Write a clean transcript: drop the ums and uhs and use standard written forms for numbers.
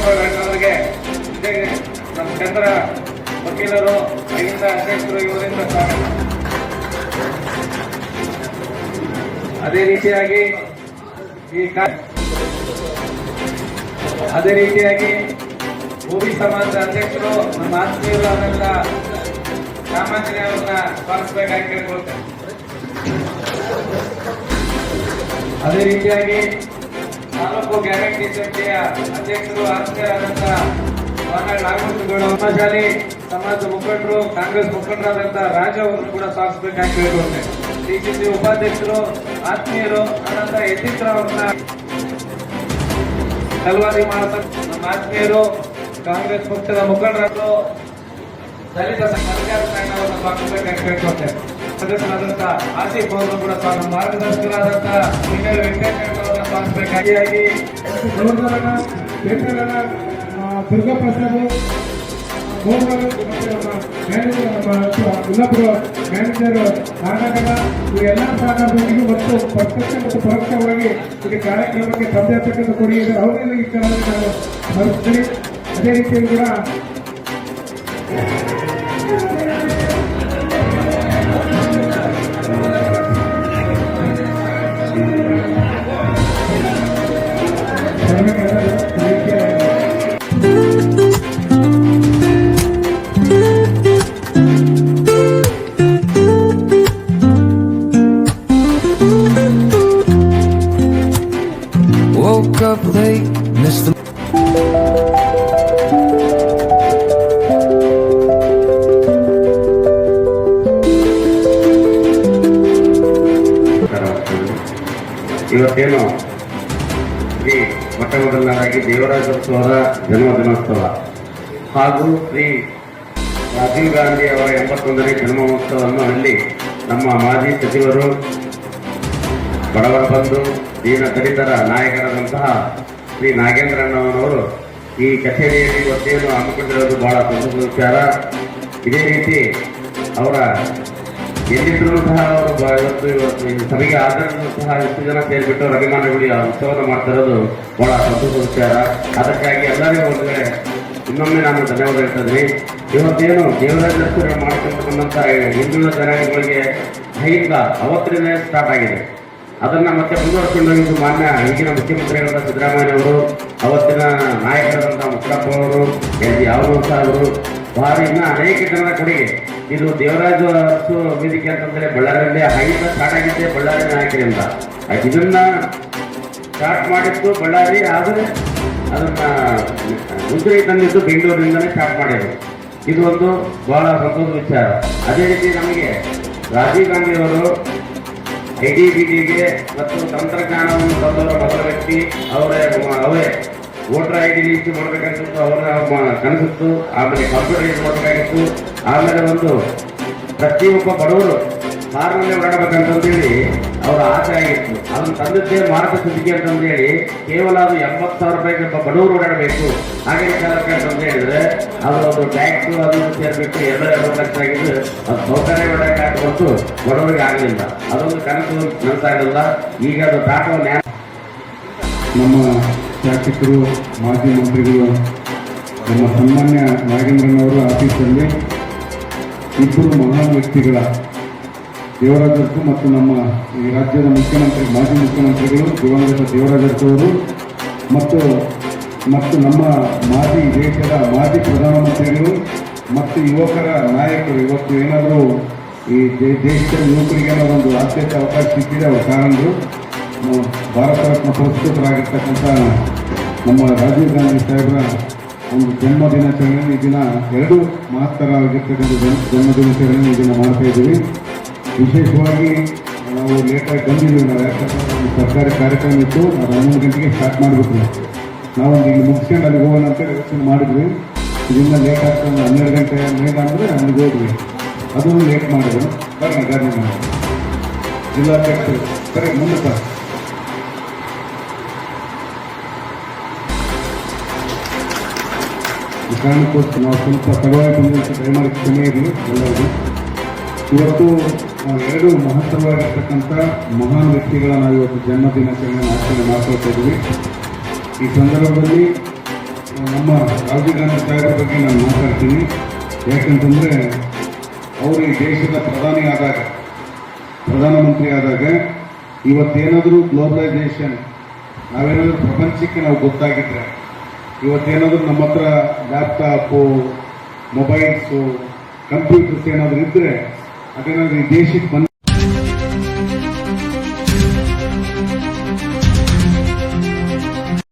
ಅವರಿಗೆ ನಮ್ಮ ಚಂದ್ರ ವಕೀಲರು ಅಲ್ಲಿಂದ ಅಧ್ಯಕ್ಷರು ಇವರಿಂದ ಸ್ವಾಗತ. ಅದೇ ರೀತಿಯಾಗಿ ಭೂಮಿ ಸಮಾಜದ ಅಧ್ಯಕ್ಷರು ನಮ್ಮ ಆತ್ಮೀಯರು ಆದಂತ ಸಾಮಾನ್ಯ ಅವರನ್ನ ಸ್ವಾಗತಿಸಬೇಕಾಗಿ ಕೇಳ್ಕೊಳ್ತೇನೆ. ಅದೇ ರೀತಿಯಾಗಿ ತಾಲೂಕು ಗ್ಯಾರಂಟಿ ಸಮಿತಿಯ ಅಧ್ಯಕ್ಷರು ಆತ್ಮೀಯರಾದಂತ ನಾಗಮೂರ್ತಿಗೌಡ ಉಮಾಶಾಲಿ ಸಮಾಜದ ಮುಖಂಡರು ಕಾಂಗ್ರೆಸ್ ಮುಖಂಡರಾದಂತಹ ರಾಜ ಅವರನ್ನು ಕೂಡ ಸ್ವಾಗತಿಸಬೇಕಾಗಿ ಕೇಳ್ಕೊಳ್ತೇನೆ. ಡಿಸಿಸಿ ಉಪಾಧ್ಯಕ್ಷರು ಆತ್ಮೀಯರು ಆದಂತಹ ಯತೀಂದ್ರ ಅವರನ್ನ ಕಲ್ವಾದಿ ನಮ್ಮ ಆತ್ಮೀಯರು ಕಾಂಗ್ರೆಸ್ ಪಕ್ಷದ ಮುಖಂಡರು ದಲಿತ ಅವರನ್ನು ಸ್ವಾಗತಿಸಬೇಕಾಗಿ ಕೇಳ್ಕೊಳ್ತೇನೆ. ಸದಸ್ಯರಾದಂತಹ ಆಸಿಫ್ ಅವರನ್ನು ಕೂಡ ಮಾರ್ಗದರ್ಶಕರಾದಂತಹ ವೆಂಕಟೇಶ್ವರ ಅವರನ್ನ ಸ್ವಾಗತಿಸಬೇಕಾಗಿ ದುರ್ಗಾಪ್ರಸಾದ್ ಇನ್ನೊಬ್ಬರು ಮ್ಯಾನೇಜರ್ ನಾಗರ ಎಲ್ಲ ಸಹಕಾರದೊಂದಿಗೆ ಮತ್ತು ಪ್ರತ್ಯಕ್ಷ ಮತ್ತು ಪರೋಕ್ಷವಾಗಿ ಈ ಕಾರ್ಯಕ್ರಮಕ್ಕೆ ಸಭ್ಯತಕ್ಕಂಥ ಕೊಡುಗೆ ಅವರೆಲ್ಲ ಈ ಕಾರಣದಲ್ಲಿ ನಾನು ಸ್ಮರಿಸ್ತೀನಿ. ಅದೇ ರೀತಿಯಲ್ಲಿ ಕೂಡ Woke up late, missed the ಇವತ್ತೇನು ಶ್ರೀ ಮೊಟ್ಟಮೊದಲನೇದಾಗಿ ದೇವರಾಜೋತ್ಸವದ ಜನ್ಮದಿನೋತ್ಸವ ಹಾಗೂ ಶ್ರೀ ರಾಜೀವ್ ಗಾಂಧಿ ಅವರ 81ನೇ ಜನ್ಮೋತ್ಸವವನ್ನು ಅಲ್ಲಿ ನಮ್ಮ ಮಾಜಿ ಸಚಿವರು ಬಡವರ ಬಂಧು ದೀನ ದಲಿತರ ನಾಯಕರಾದಂತಹ ಶ್ರೀ ನಾಗೇಂದ್ರಣ್ಣನವರು ಈ ಕಚೇರಿಯಲ್ಲಿ ಇವತ್ತೇನು ಹಮ್ಮಿಕೊಂಡಿರೋದು ಬಹಳ ಸಂತೋಷದ ವಿಚಾರ. ಇದೇ ರೀತಿ ಅವರ ಎಲ್ಲಿದ್ದರೂ ಸಹ ಅವರು ಇವತ್ತು ಸಭೆಗೆ ಆದರೂ ಸಹ ಎಷ್ಟು ಜನ ಸೇರಿಬಿಟ್ಟು ರವಿಮಾನಗುಡಿ ಉತ್ಸವದ ಮಾಡ್ತಿರೋದು ಬಹಳ ಸಂತೋಷದ ವಿಚಾರ. ಅದಕ್ಕಾಗಿ ಎಲ್ಲರಿಗೂ ಒಂದು ಕಡೆ ಇನ್ನೊಮ್ಮೆ ನಾನು ಧನ್ಯವಾದ ಹೇಳ್ತಿದ್ದೀನಿ. ಇವತ್ತೇನು ದೇವರಾಜರು ಮಾಡ್ಕೊಂಡು ಬಂದಂಥ ಹಿಂದುಳಿದ ಜನಾಂಗಗಳಿಗೆ ಕೈಯಿಂದ ಅವತ್ತಿನ ಸ್ಟಾರ್ಟ್ ಆಗಿದೆ. ಅದನ್ನ ಮತ್ತೆ ಮುಂದುವರ್ಸ್ಕೊಂಡು ಹೋಗಿದ್ದು ಮಾನ್ಯ ಈಗಿನ ಮುಖ್ಯಮಂತ್ರಿಗಳಾದ ಸಿದ್ದರಾಮಯ್ಯ ಅವರು, ಅವತ್ತಿನ ನಾಯಕರಾದಂತಹ ಮುತ್ತಪ್ಪ ಅವರು, ಯಾವನೂರು ಸಾಹೇಬರು, ಭಾರಿ ಇನ್ನ ಅನೇಕ ಜನರ ಕೊಡುಗೆ. ಇದು ದೇವರಾಜ ಅರಸು ವೇದಿಕೆ ಅಂತಂದ್ರೆ ಬಳ್ಳಾರಿಯಲ್ಲಿ ಹೈಯಿಂದ ಸ್ಟಾರ್ಟ್ ಆಗಿದ್ದೆ ಬಳ್ಳಾರಿ ನಾಯಕರಿಂದ. ಇದನ್ನ ಸ್ಟಾರ್ಟ್ ಮಾಡಿದ್ದು ಬಳ್ಳಾರಿ, ಆದರೆ ಅದನ್ನ ಮುಂದೆ ತಂದಿದ್ದು ಬೆಂಗಳೂರಿನಿಂದಲೇ ಸ್ಟಾರ್ಟ್ ಮಾಡಿದ್ರು. ಇದು ಒಂದು ಬಹಳ ಸಂತೋಷದ ವಿಚಾರ. ಅದೇ ರೀತಿ ನಮಗೆ ರಾಜೀವ್ ಗಾಂಧಿ ಅವರು IDBIಗೆ ಮತ್ತು ತಂತ್ರಜ್ಞಾನವನ್ನು ತಂದವರ ಮೊದಲ ವ್ಯಕ್ತಿ ಅವರೇ ವೋಟರ್ ID ಲಿಸ್ಟ್ ಮಾಡಬೇಕಂತಿತ್ತು, ಅವರ ಕನಸಿತ್ತು. ಆಮೇಲೆ ಕಂಪ್ಯೂಟರ್ ಯೂಸ್ ಮಾಡಬೇಕಾಗಿತ್ತು. ಆಮೇಲೆ ಒಂದು ಪ್ರತಿಯೊಬ್ಬ ಬಡವರು ಕಾರಿನಲ್ಲಿ ಓಡಾಡಬೇಕಂತಂದೇಳಿ ಅವರ ಆಸೆ ಆಗಿತ್ತು. ಅದನ್ನು ತಂದಿದ್ದೇ ಮಾರ್ಗ ಸುದ್ದಿಗೆ ಅಂತಂದೇಳಿ ಕೇವಲ ಅದು 70,000 ರೂಪಾಯಿಗೆ ಒಬ್ಬ ಬಡವರು ಓಡಾಡಬೇಕು ಹಾಗೆ ಕಾಲಕ್ಕೆ ಅಂತಂದು ಹೇಳಿದ್ರೆ ಅದು ಒಂದು ಟ್ಯಾಕ್ಸ್ ಅದನ್ನು ಸೇರಬೇಕು 2 ಲಕ್ಷ ಆಗಿದ್ದು ಅದು ಸೌಕರ್ಯ ಒಳಗೆ ಹಾಕಬೇಕು, ಬಡವರಿಗೆ ಆಗಲಿಲ್ಲ. ಅದೊಂದು ಕನಸು ನನಸಾಗಲಿಲ್ಲ. ಈಗ ಅದು ದಾಟುವ ನಮ್ಮ ಶಾಸಕರು ಮಾಜಿ ಮಂತ್ರಿಗಳು ನಮ್ಮ ಸನ್ಮಾನ್ಯ ನಾಗೇಂದ್ರನವರ ಆಫೀಸಲ್ಲಿ ಇಬ್ಬರು ಮಹಾನ್ ವ್ಯಕ್ತಿಗಳ ದೇವರಾಜರಸು ಮತ್ತು ನಮ್ಮ ಈ ರಾಜ್ಯದ ಮುಖ್ಯಮಂತ್ರಿ ಮಾಜಿ ಮುಖ್ಯಮಂತ್ರಿಗಳು ದಿವಂಗತ ದೇವರಾಜರಸವರು ಮತ್ತು ನಮ್ಮ ದೇಶದ ಮಾಜಿ ಪ್ರಧಾನಮಂತ್ರಿಗಳು ಮತ್ತು ಯುವಕರ ನಾಯಕರು ಇವತ್ತು ಏನಾದರೂ ಈ ದೇಶದ ಯುವಕರಿಗೆ ಒಂದು ಆದ್ಯತೆ ಅವಕಾಶ ಸಿಕ್ಕಿದೆ. ಅವರ ಕಾರಣರು ಭಾರತ ರತ್ನ ಪುರಸ್ಕೃತರಾಗಿರ್ತಕ್ಕಂಥ ನಮ್ಮ ರಾಜೀವ್ ಗಾಂಧಿ ಸಾಹೇಬರ ಒಂದು ಜನ್ಮ ದಿನಾಚರಣೆ ಈ ದಿನ 2 ಮಹತ್ತರವಾಗಿರ್ತಕ್ಕಂಥ ಜನ್ಮ ದಿನಾಚರಣೆ ಈ ದಿನ ಮಾಡ್ತಾ ಇದ್ದೀವಿ. ವಿಶೇಷವಾಗಿ ನಾವು ಲೇಟಾಗಿ ಬಂದಿದ್ದೀವಿ. ನಾವು ಯಾಕಂದ್ರೆ ಸರ್ಕಾರಿ ಕಾರ್ಯಕ್ರಮ ಇತ್ತು, ಅದು 11 ಗಂಟೆಗೆ ಸ್ಟಾರ್ಟ್ ಮಾಡಿಬಿಟ್ವಿ. ನಾವೊಂದು ಇಲ್ಲಿ ಮುಗಿಸ್ಕೊಂಡು ಅಲ್ಲಿಗೆ ಹೋಗೋಣ ಅಂತ ಯೋಚನೆ ಮಾಡಿದ್ವಿ. ಇದರಿಂದ ಲೇಟ್ ಆಗ್ತದೆ, 12 ಗಂಟೆ ಮೇಲೆ ಅಂದರೆ ಅಲ್ಲಿಗೆ ಹೋದ್ವಿ. ಅದನ್ನು ಲೇಟ್ ಮಾಡಿದ್ರು. ಬನ್ನಿ ಗಾಡಿ ಮಾಡಿ ಜಿಲ್ಲಾಧ್ಯಕ್ಷರು ಸರಿ ಮುಂದೆ ಸರ್. ಈ ಕಾರಣಕ್ಕೋಸ್ಕರ ನಾವು ಸ್ವಲ್ಪ ತಡವಾಗಿ ಬಂದು ದಯಮಾಡಿ ಕ್ಷಮೆ ಇರಲಿ ಎಲ್ಲರಿಗೂ. ಇವತ್ತು ನಾವು 2 ಮಹತ್ತರವಾಗಿರ್ತಕ್ಕಂಥ ಮಹಾನ್ ವ್ಯಕ್ತಿಗಳ ನಾವು ಇವತ್ತು ಜನ್ಮ ದಿನಾಚರಣೆ ಆಚರಣೆ ಮಾಡ್ಕೊಳ್ತಾ ಇದ್ದೀವಿ. ಈ ಸಂದರ್ಭದಲ್ಲಿ ನಮ್ಮ ರಾಜೀವ್ ಗಾಂಧಿ ಸಾಹೇಬ್ರ ಬಗ್ಗೆ ನಾನು ಮಾತಾಡ್ತೀನಿ. ಯಾಕಂತಂದರೆ ಅವರು ಈ ದೇಶದ ಪ್ರಧಾನಮಂತ್ರಿ ಆದಾಗ ಇವತ್ತೇನಾದರೂ ಗ್ಲೋಬಲೈಸೇಷನ್ ನಾವೇನಾದರೂ ಪ್ರಪಂಚಕ್ಕೆ ನಾವು ಗೊತ್ತಾಗಿದ್ರೆ, ಇವತ್ತೇನಾದರೂ ನಮ್ಮ ಹತ್ರ ಲ್ಯಾಪ್ಟಾಪು, ಮೊಬೈಲ್ಸು, ಕಂಪ್ಯೂಟರ್ಸ್ ಏನಾದರೂ ಇದ್ದರೆ ಅದೇನಾದರೂ ಈ ದೇಶಕ್ಕೆ ಬಂದ